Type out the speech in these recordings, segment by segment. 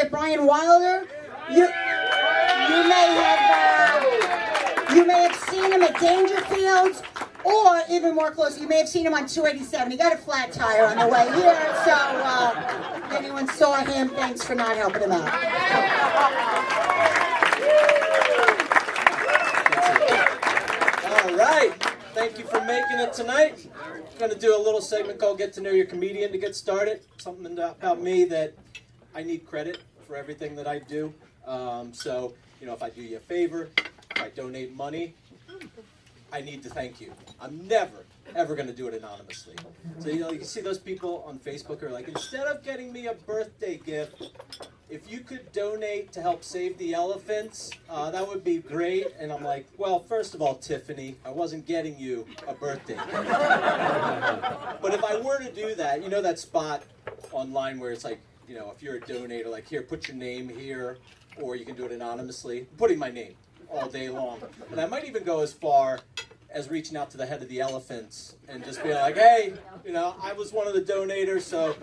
Brian Wilder. You may have seen him at Dangerfields, or even more close, you may have seen him on 287. He got a flat tire on the way here, so if anyone saw him, thanks for not helping him out. All right. Thank you for making it tonight. I'm going to do a little segment called Get to Know Your Comedian to get started. Something about me that I need credit for everything that I do. So, if I do you a favor, if I donate money, I need to thank you. I'm never, ever going to do it anonymously. So, you can see those people on Facebook are like, instead of getting me a birthday gift, if you could donate to help save the elephants, that would be great. And I'm like, well, first of all, Tiffany, I wasn't getting you a birthday gift. But if I were to do that, that spot online where it's like, if you're a donator, like, here, put your name here, or you can do it anonymously, putting my name all day long. And I might even go as far as reaching out to the head of the elephants and just being like, hey, I was one of the donators, so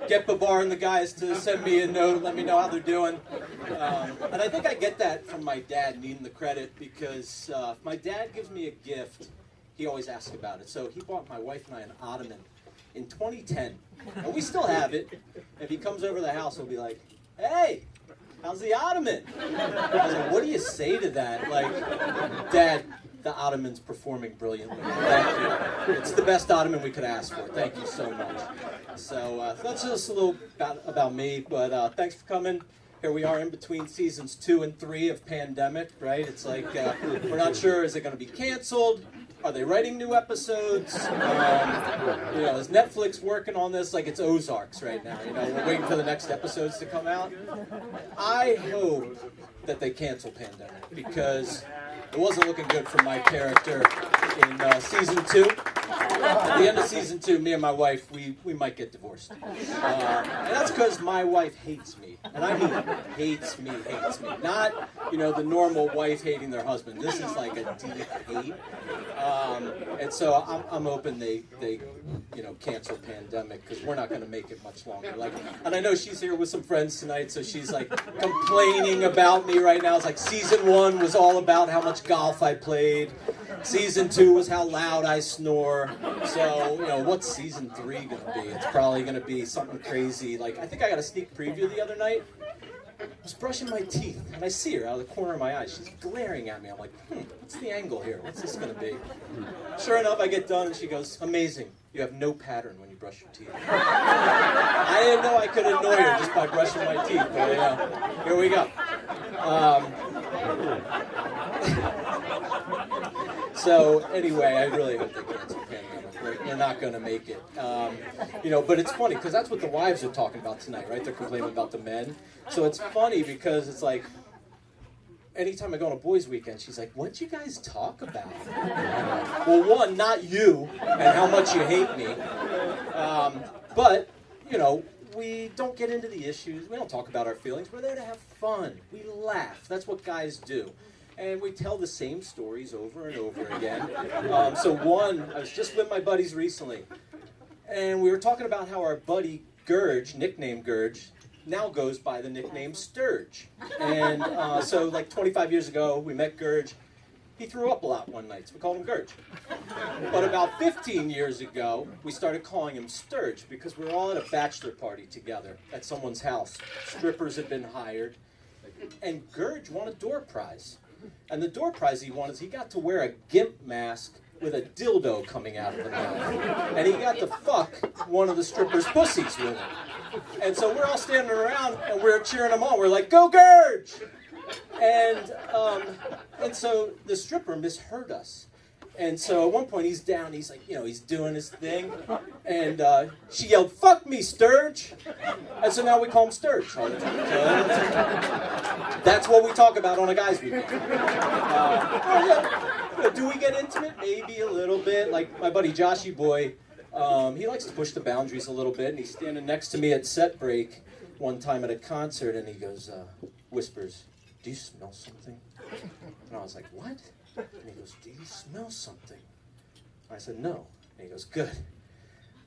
get Babar and the guys to send me a note, let me know how they're doing. And I think I get that from my dad needing the credit, because if my dad gives me a gift, he always asks about it. So he bought my wife and I an ottoman in 2010, and we still have it. If he comes over to the house, he'll be like, hey, how's the ottoman? I was like, what do you say to that? Like, Dad, the ottoman's performing brilliantly. Thank you. It's the best ottoman we could ask for. Thank you so much. So that's just a little about me, but thanks for coming. Here we are in between seasons 2 and 3 of Pandemic, right? It's like, we're not sure, is it going to be canceled? Are they writing new episodes? Is Netflix working on this like it's Ozarks right now? We're waiting for the next episodes to come out. I hope that they cancel Pandemic, because it wasn't looking good for my character in season 2. At the end of season 2, me and my wife, we might get divorced. And that's because my wife hates me. And I mean hates me. Not, the normal wife hating their husband. This is like a deep hate. And so I'm hoping they cancel Pandemic, because we're not going to make it much longer. And I know she's here with some friends tonight, so she's like complaining about me right now. It's like season 1 was all about how much golf I played. Season 2 was how loud I snore. So, what's season 3 going to be? It's probably going to be something crazy. Like, I think I got a sneak preview the other night. I was brushing my teeth, and I see her out of the corner of my eye. She's glaring at me. I'm like, what's the angle here? What's this going to be? Sure enough, I get done, and she goes, amazing. You have no pattern when you brush your teeth. I didn't know I could annoy her just by brushing my teeth, but here we go. So anyway, I really hope they cancel Pandemic. They're not going to make it. But it's funny, because that's what the wives are talking about tonight, right? They're complaining about the men. So it's funny, because it's like, anytime I go on a boys' weekend, she's like, what'd you guys talk about? Well, one, not you, and how much you hate me. But, we don't get into the issues. We don't talk about our feelings. We're there to have fun. We laugh. That's what guys do. And we tell the same stories over and over again. I was just with my buddies recently, and we were talking about how our buddy Gurge, nicknamed Gurge, now goes by the nickname Sturge. And so 25 years ago, we met Gurge. He threw up a lot one night, so we called him Gurge. But about 15 years ago, we started calling him Sturge, because we were all at a bachelor party together at someone's house. Strippers had been hired, and Gurge won a door prize. And the door prize he won is he got to wear a gimp mask with a dildo coming out of the mouth. And he got to fuck one of the strippers' pussies with it. And so we're all standing around, and we're cheering him on. We're like, go Gurge! And so the stripper misheard us. And so at one point he's down, he's like, he's doing his thing. And she yelled, fuck me, Sturge! And so now we call him Sturge all the time. So that's what we talk about on a guy's weekend. Do we get intimate? Maybe a little bit. Like my buddy Joshy Boy, he likes to push the boundaries a little bit. And he's standing next to me at set break one time at a concert, and he goes, whispers, do you smell something? And I was like, what? And he goes, do you smell something? I said, no. And he goes, good.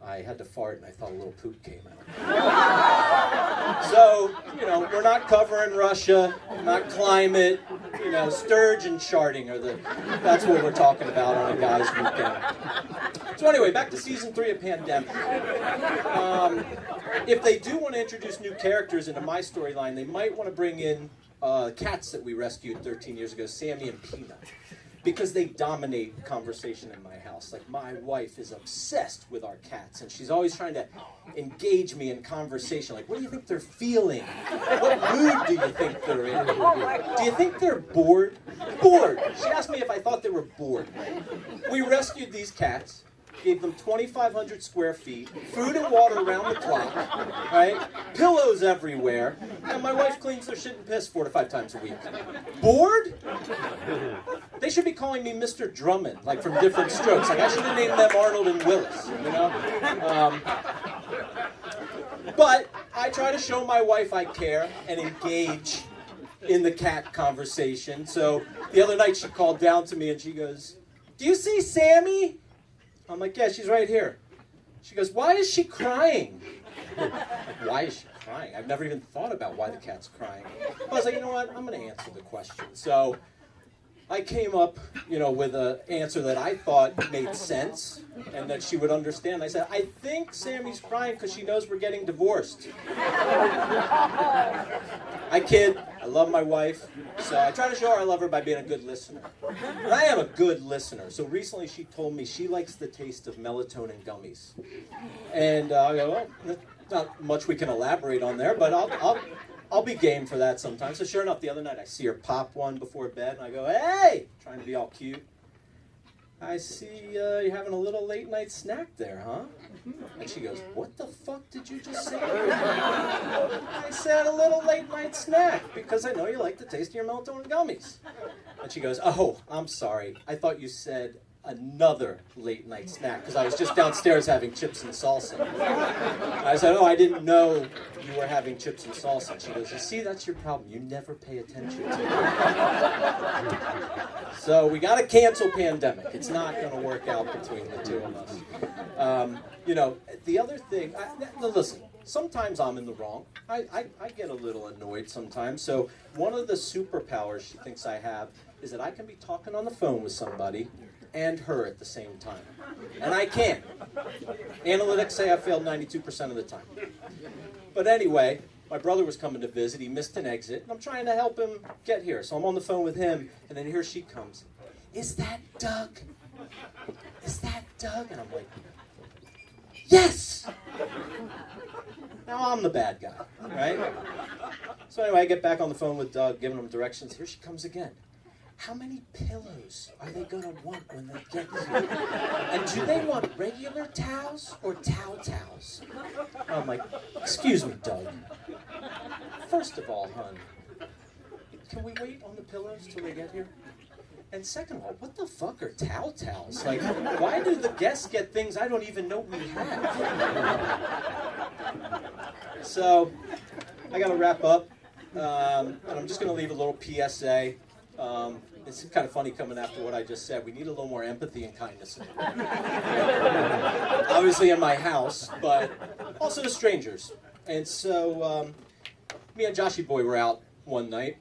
I had to fart and I thought a little poop came out. So, we're not covering Russia, not climate, sturgeon charting that's what we're talking about on a guy's weekend. So anyway, back to season 3 of Pandemic. If they do want to introduce new characters into my storyline, they might want to bring in cats that we rescued 13 years ago, Sammy and Peanut. Because they dominate conversation in my house. Like, my wife is obsessed with our cats, and she's always trying to engage me in conversation. Like, what do you think they're feeling? What mood do you think they're in? Do you think they're bored? Bored! She asked me if I thought they were bored. We rescued these cats, gave them 2,500 square feet, food and water around the clock, right? Pillows everywhere, and my wife cleans their shit and piss 4 to 5 times a week. Bored? They should be calling me Mr. Drummond, like from Different Strokes. Like, I should have named them Arnold and Willis, But I try to show my wife I care and engage in the cat conversation. So the other night she called down to me and she goes, "Do you see Sammy?" I'm like, "Yeah, she's right here." She goes, "Why is she crying?" Like, why is she crying? I've never even thought about why the cat's crying. But I was like, you know what? I'm going to answer the question. So I came up, with an answer that I thought made sense and that she would understand. I said, "I think Sammy's crying because she knows we're getting divorced." I kid. I love my wife. So I try to show her I love her by being a good listener. And I am a good listener. So recently she told me she likes the taste of melatonin gummies. And I go, well, not much we can elaborate on there, but I'll be game for that sometimes. So sure enough, the other night I see her pop one before bed, and I go, "Hey!" Trying to be all cute. "I see you're having a little late night snack there, huh?" And she goes, "What the fuck did you just say?" I said, "A little late night snack, because I know you like the taste of your melatonin gummies." And she goes, "Oh, I'm sorry. I thought you said another late night snack, because I was just downstairs having chips and salsa." I said, "Oh, I didn't know you were having chips and salsa." And she goes, "You see, that's your problem. You never pay attention to me." So we got to cancel Pandemic. It's not going to work out between the two of us. The other thing, listen, sometimes I'm in the wrong. I get a little annoyed sometimes. So one of the superpowers she thinks I have is that I can be talking on the phone with somebody and her at the same time. And I can't. Analytics say I failed 92% of the time. But anyway, my brother was coming to visit. He missed an exit, and I'm trying to help him get here. So I'm on the phone with him, and then here she comes. "Is that Doug? Is that Doug?" And I'm like, "Yes!" Now I'm the bad guy, right? So anyway, I get back on the phone with Doug, giving him directions. Here she comes again. "How many pillows are they going to want when they get here? And do they want regular towels or towels?" I'm like, "Excuse me, Doug. First of all, hon, can we wait on the pillows till they get here? And second of all, what the fuck are towels? Like, why do the guests get things I don't even know we have?" So, I got to wrap up. And I'm just going to leave a little PSA. It's kind of funny coming after what I just said. We need a little more empathy and kindness. Obviously in my house, but also to strangers. And so, me and Joshy Boy were out one night.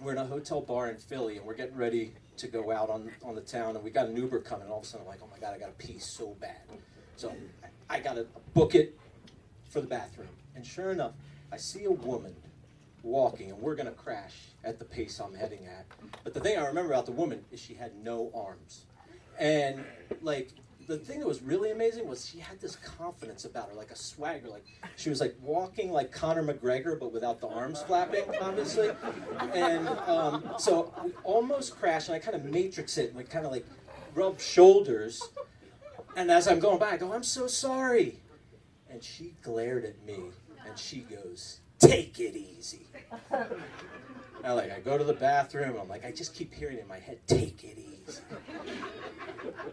We're in a hotel bar in Philly, and we're getting ready to go out on the town, and we got an Uber coming, and all of a sudden I'm like, "Oh my God, I got to pee so bad." So I got to book it for the bathroom. And sure enough, I see a woman walking, and we're going to crash at the pace I'm heading at. But the thing I remember about the woman is she had no arms. And, like, the thing that was really amazing was she had this confidence about her, like a swagger. Like, she was, like, walking like Conor McGregor, but without the arms flapping, obviously. And so we almost crashed, and I kind of matrix it, and we kind of, like, rub shoulders. And as I'm going by, I go, "I'm so sorry." And she glared at me, and she goes, "Take it easy." I go to the bathroom, I'm like, I just keep hearing in my head, "Take it easy."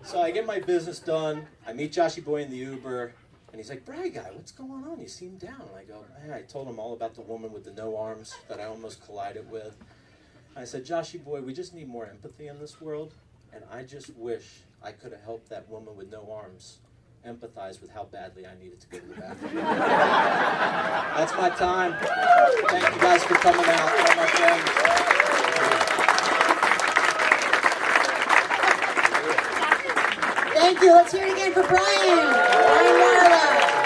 So I get my business done, I meet Joshy Boy in the Uber, and he's like, "Bry guy, what's going on? You seem down." And I go, "Hey," I told him all about the woman with the no arms that I almost collided with. I said, "Joshy Boy, we just need more empathy in this world, and I just wish I could have helped that woman with no arms empathize with how badly I needed to go to the bathroom. That's my time. Thank you guys for coming out. All my friends. Thank you. Let's hear it again for Brian. Brian Marlowe.